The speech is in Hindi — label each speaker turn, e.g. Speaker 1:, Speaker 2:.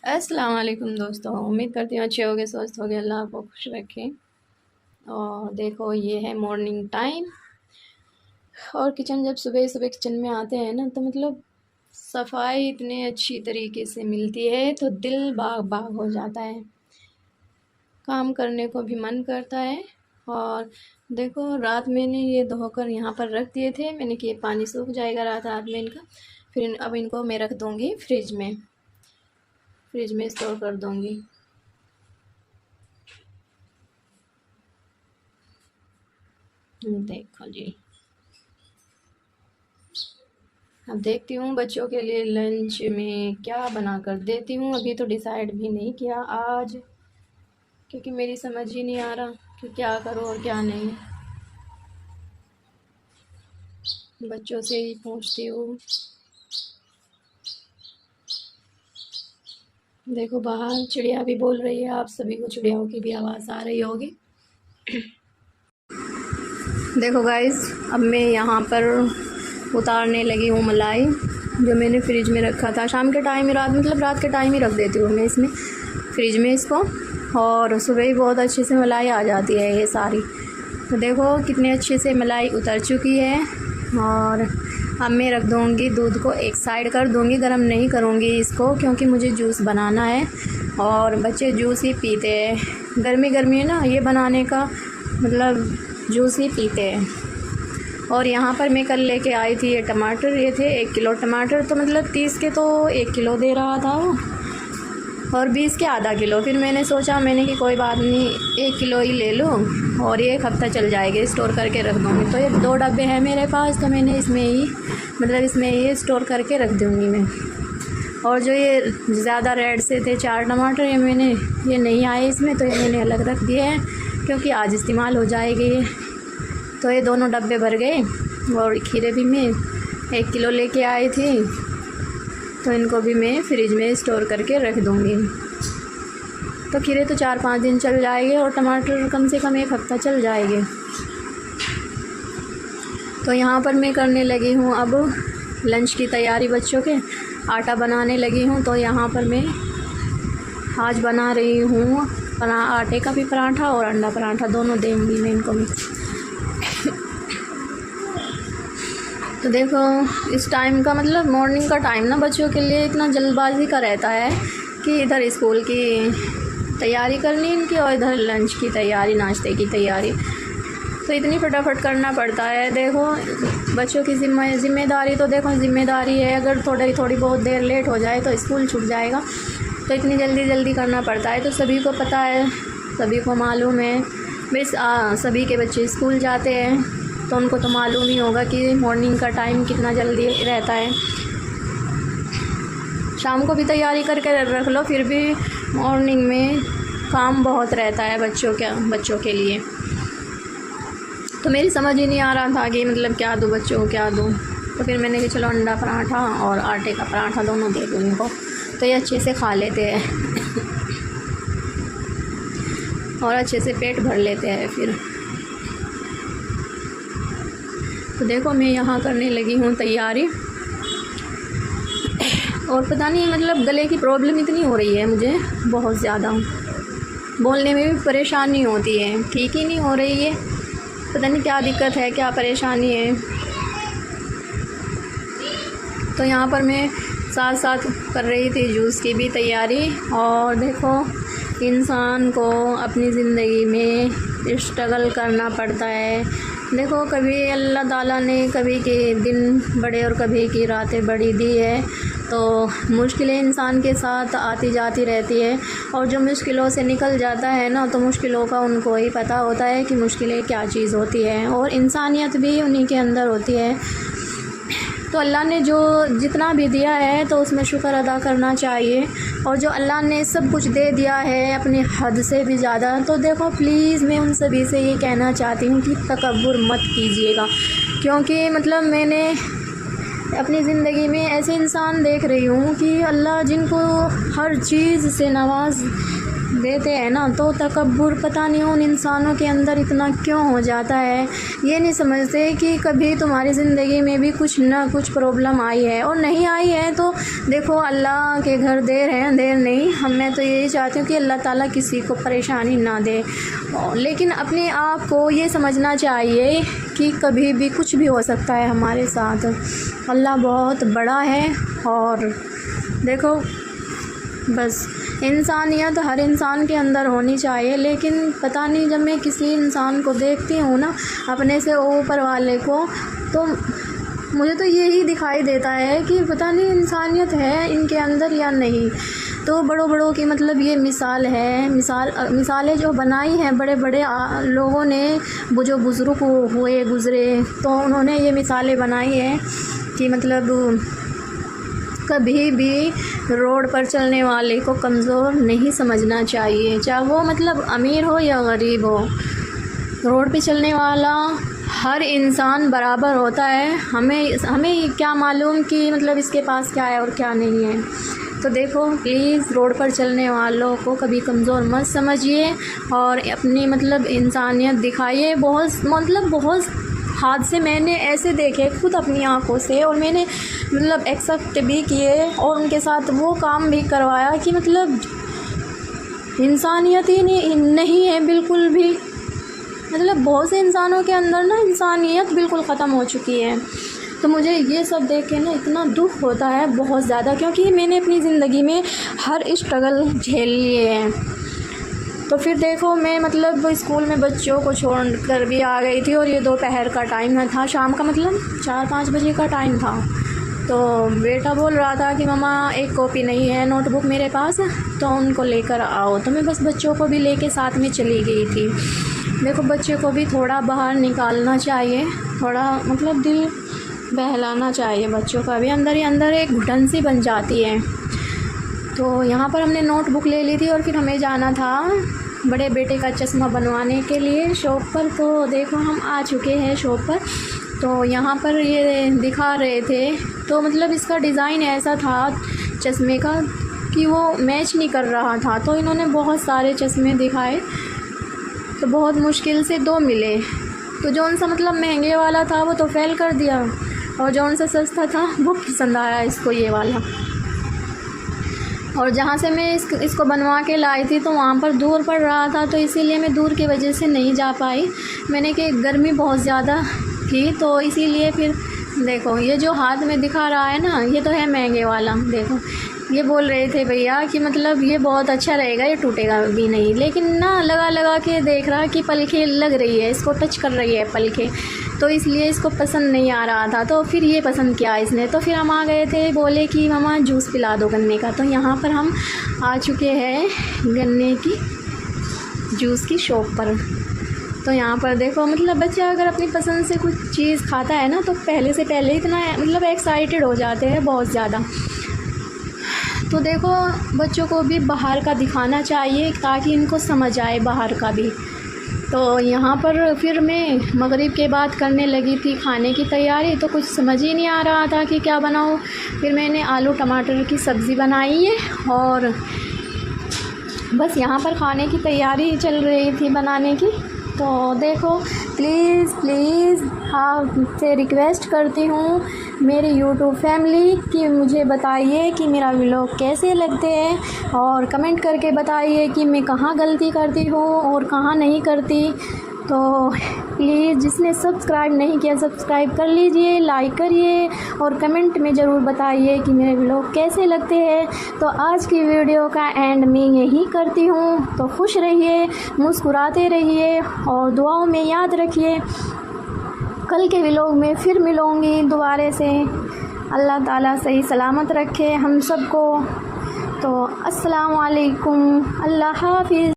Speaker 1: अस्सलाम वालेकुम दोस्तों, उम्मीद करती हूँ अच्छे होगे, स्वस्थ होगे, अल्लाह आपको खुश रखे। और देखो ये है मॉर्निंग टाइम। और किचन जब सुबह सुबह किचन में आते हैं ना तो मतलब सफाई इतनी अच्छी तरीके से मिलती है तो दिल बाग बाग हो जाता है, काम करने को भी मन करता है। और देखो रात मैंने ये धोकर यहाँ पर रख दिए थे, मैंने कि पानी सूख जाएगा रात में इनका। फिर अब इनको मैं रख दूँगी फ्रिज में स्टोर कर दूँगी। देखो जी, अब देखती हूँ बच्चों के लिए लंच में क्या बना कर देती हूँ। अभी तो डिसाइड भी नहीं किया आज, क्योंकि मेरी समझ ही नहीं आ रहा कि क्या करूँ और क्या नहीं। बच्चों से ही पूछती हूँ। देखो बाहर चिड़िया भी बोल रही है, आप सभी को चिड़ियाओं की भी आवाज़ आ रही होगी। देखो गाइस, अब मैं यहाँ पर उतारने लगी हूँ मलाई, जो मैंने फ्रिज में रखा था। शाम के टाइम रात के टाइम ही रख देती हूँ मैं इसमें फ्रिज में इसको, और सुबह ही बहुत अच्छे से मलाई आ जाती है ये सारी। तो देखो कितने अच्छे से मलाई उतर चुकी है। और अब मैं रख दूँगी दूध को, एक साइड कर दूँगी, गर्म नहीं करूँगी इसको, क्योंकि मुझे जूस बनाना है और बच्चे जूस ही पीते हैं। गर्मी है ना, ये बनाने का मतलब जूस ही पीते हैं। और यहाँ पर मैं कल लेके आई थी ये टमाटर, ये थे 1 किलो टमाटर, तो मतलब 30 के तो 1 किलो दे रहा था वो, और 20 के आधा किलो। फिर मैंने सोचा कि कोई बात नहीं, 1 किलो ही ले लूँ और ये 1 हफ़्ता चल जाएगी, स्टोर करके रख दूँगी। तो ये 2 डब्बे हैं मेरे पास, तो मैंने इसमें ही स्टोर करके रख दूँगी मैं। और जो ये ज़्यादा रेड से थे 4 टमाटर, ये नहीं आए इसमें, तो ये मैंने अलग रख दिए हैं, क्योंकि आज इस्तेमाल हो जाएगी। तो ये दोनों डब्बे भर गए। और खीरे भी मैं 1 किलो लेके आई थी, तो इनको भी मैं फ्रिज में स्टोर करके रख दूँगी। तो खीरे तो 4-5 दिन चल जाएंगे और टमाटर कम से कम 1 हफ़्ता चल जाएंगे। तो यहाँ पर मैं करने लगी हूँ अब लंच की तैयारी, बच्चों के आटा बनाने लगी हूँ। तो यहाँ पर मैं आज बना रही हूँ आटे का भी पराठा और अंडा पराठा, दोनों देंगी मैं इनको भी। तो देखो इस टाइम का मतलब मॉर्निंग का टाइम ना बच्चों के लिए इतना जल्दबाजी का रहता है कि इधर स्कूल की तैयारी करनी इनकी, और इधर लंच की तैयारी, नाश्ते की तैयारी, तो इतनी फटाफट करना पड़ता है। देखो बच्चों की जिम्मेदारी तो देखो जिम्मेदारी है, अगर थोड़ी बहुत देर लेट हो जाए तो स्कूल छूट जाएगा, तो इतनी जल्दी करना पड़ता है। तो सभी को पता है, सभी को मालूम है, बस सभी के बच्चे स्कूल जाते हैं, तो उनको तो मालूम ही होगा कि मॉर्निंग का टाइम कितना जल्दी रहता है। शाम को भी तैयारी करके रख लो, फिर भी मॉर्निंग में काम बहुत रहता है बच्चों के लिए। तो मेरी समझ ही नहीं आ रहा था कि मतलब क्या दूँ बच्चों को, क्या दूँ। तो फिर मैंने कहा चलो अंडा पराठा और आटे का पराठा दोनों दे दूँ इनको, तो ये अच्छे से खा लेते हैं और अच्छे से पेट भर लेते हैं फिर। तो देखो मैं यहाँ करने लगी हूँ तैयारी। और पता नहीं मतलब गले की प्रॉब्लम इतनी हो रही है मुझे, बहुत ज़्यादा बोलने में भी परेशानी होती है, ठीक ही नहीं हो रही है, पता नहीं क्या दिक्कत है, क्या परेशानी है। तो यहाँ पर मैं साथ कर रही थी जूस की भी तैयारी। और देखो इंसान को अपनी ज़िंदगी में स्ट्रगल करना पड़ता है। देखो कभी अल्लाह ताला ने कभी के दिन बड़े और कभी की रातें बड़ी दी है, तो मुश्किलें इंसान के साथ आती जाती रहती है। और जो मुश्किलों से निकल जाता है ना, तो मुश्किलों का उनको ही पता होता है कि मुश्किलें क्या चीज़ होती है, और इंसानियत भी उन्हीं के अंदर होती है। तो अल्लाह ने जो जितना भी दिया है तो उसमें शुक्र अदा करना चाहिए। और जो अल्लाह ने सब कुछ दे दिया है अपनी हद से भी ज़्यादा, तो देखो प्लीज़ मैं उन सभी से ये कहना चाहती हूँ कि तकब्बुर मत कीजिएगा, क्योंकि मतलब मैंने अपनी ज़िंदगी में ऐसे इंसान देख रही हूँ कि अल्लाह जिनको हर चीज़ से नवाज देते हैं ना, तो तकब्बुर पता नहीं उन इंसानों के अंदर इतना क्यों हो जाता है। ये नहीं समझते कि कभी तुम्हारी ज़िंदगी में भी कुछ ना कुछ प्रॉब्लम आई है, और नहीं आई है तो देखो अल्लाह के घर देर है अंधेर नहीं, मैं तो यही चाहती हूँ कि अल्लाह ताला किसी को परेशानी ना दे, लेकिन अपने आप को ये समझना चाहिए कि कभी भी कुछ भी हो सकता है हमारे साथ। अल्लाह बहुत बड़ा है। और देखो, बस इंसानियत हर इंसान के अंदर होनी चाहिए, लेकिन पता नहीं, जब मैं किसी इंसान को देखती हूँ ना, अपने से ऊपर वाले को, तो मुझे तो यही दिखाई देता है कि पता नहीं इंसानियत है इनके अंदर या नहीं। तो बड़ों बड़ों की मतलब ये मिसाल है, मिसालें जो बनाई हैं बड़े बड़े लोगों ने, वो जो बुज़ुर्ग हुए गुज़रे, तो उन्होंने ये मिसालें बनाई हैं कि मतलब कभी भी रोड पर चलने वाले को कमज़ोर नहीं समझना चाहिए, चाहे वो मतलब अमीर हो या गरीब हो। रोड पे चलने वाला हर इंसान बराबर होता है। हमें क्या मालूम कि मतलब इसके पास क्या है और क्या नहीं है। तो देखो, प्लीज़ रोड पर चलने वालों को कभी कमज़ोर मत समझिए और अपनी मतलब इंसानियत दिखाइए। बहुत हादसे मैंने ऐसे देखे खुद अपनी आँखों से, और मैंने मतलब एक्सेप्ट भी किए और उनके साथ वो काम भी करवाया कि मतलब इंसानियत ही नहीं है बिल्कुल भी। मतलब बहुत से इंसानों के अंदर ना इंसानियत बिल्कुल ख़त्म हो चुकी है। तो मुझे ये सब देख के ना इतना दुख होता है बहुत ज़्यादा, क्योंकि मैंने अपनी ज़िंदगी में हर स्ट्रगल झेल लिए हैं। तो फिर देखो, मैं मतलब स्कूल में बच्चों को छोड़ कर भी आ गई थी, और ये दोपहर का टाइम था, शाम का मतलब 4-5 बजे का टाइम था। तो बेटा बोल रहा था कि मम्मा एक कॉपी नहीं है, नोटबुक मेरे पास, तो उनको लेकर आओ। तो मैं बस बच्चों को भी लेके साथ में चली गई थी। देखो, बच्चे को भी थोड़ा बाहर निकालना चाहिए, थोड़ा मतलब दिल बहलाना चाहिए। बच्चों का भी अंदर ही अंदर एक घुटन सी बन जाती है। तो यहाँ पर हमने नोटबुक ले ली थी और फिर हमें जाना था बड़े बेटे का चश्मा बनवाने के लिए शॉप पर। तो देखो, हम आ चुके हैं शॉप पर। तो यहाँ पर ये दिखा रहे थे, तो मतलब इसका डिज़ाइन ऐसा था चश्मे का कि वो मैच नहीं कर रहा था। तो इन्होंने बहुत सारे चश्मे दिखाए, तो बहुत मुश्किल से 2 मिले। तो जौन सा मतलब महंगे वाला था वो तो फेल कर दिया, और जौन सा सस्ता था वो पसंद आया इसको, ये वाला। और जहाँ से मैं इसको बनवा के लाई थी तो वहाँ पर दूर पड़ रहा था, तो इसीलिए मैं दूर की वजह से नहीं जा पाई। मैंने कि गर्मी बहुत ज़्यादा थी, तो इसीलिए फिर देखो, ये जो हाथ में दिखा रहा है ना, ये तो है महंगे वाला। देखो, ये बोल रहे थे भैया कि मतलब ये बहुत अच्छा रहेगा, ये टूटेगा भी नहीं, लेकिन ना लगा के देख रहा कि पलखें लग रही है, इसको टच कर रही है पलखें, तो इसलिए इसको पसंद नहीं आ रहा था। तो फिर ये पसंद किया इसने। तो फिर हम आ गए थे, बोले कि मामा जूस पिला दो गन्ने का। तो यहाँ पर हम आ चुके हैं गन्ने की जूस की शॉप पर। तो यहाँ पर देखो, मतलब बच्चा अगर अपनी पसंद से कुछ चीज़ खाता है ना, तो पहले से पहले इतना मतलब एक्साइटेड हो जाते हैं बहुत ज़्यादा। तो देखो, बच्चों को भी बाहर का दिखाना चाहिए ताकि इनको समझ आए बाहर का भी। तो यहाँ पर फिर मैं मगरिब के बाद करने लगी थी खाने की तैयारी, तो कुछ समझ ही नहीं आ रहा था कि क्या बनाऊँ। फिर मैंने आलू टमाटर की सब्ज़ी बनाई है, और बस यहाँ पर खाने की तैयारी चल रही थी बनाने की। तो देखो, प्लीज़ आपसे रिक्वेस्ट करती हूँ मेरी यूट्यूब फैमिली कि मुझे बताइए कि मेरा व्लॉग कैसे लगते हैं, और कमेंट करके बताइए कि मैं कहाँ गलती करती हूँ और कहाँ नहीं करती। तो प्लीज़, जिसने सब्सक्राइब नहीं किया सब्सक्राइब कर लीजिए, लाइक करिए, और कमेंट में ज़रूर बताइए कि मेरे व्लॉग कैसे लगते हैं। तो आज की वीडियो का एंड मैं यही करती हूँ। तो खुश रहिए, मुस्कुराते रहिए, और दुआओं में याद रखिए। कल के व्लॉग में फिर मिलूँगी दोबारा से। अल्लाह ताला सही सलामत रखे हम सबको। तो अस्सलाम वालेकुम, अल्लाह हाफ़िज़।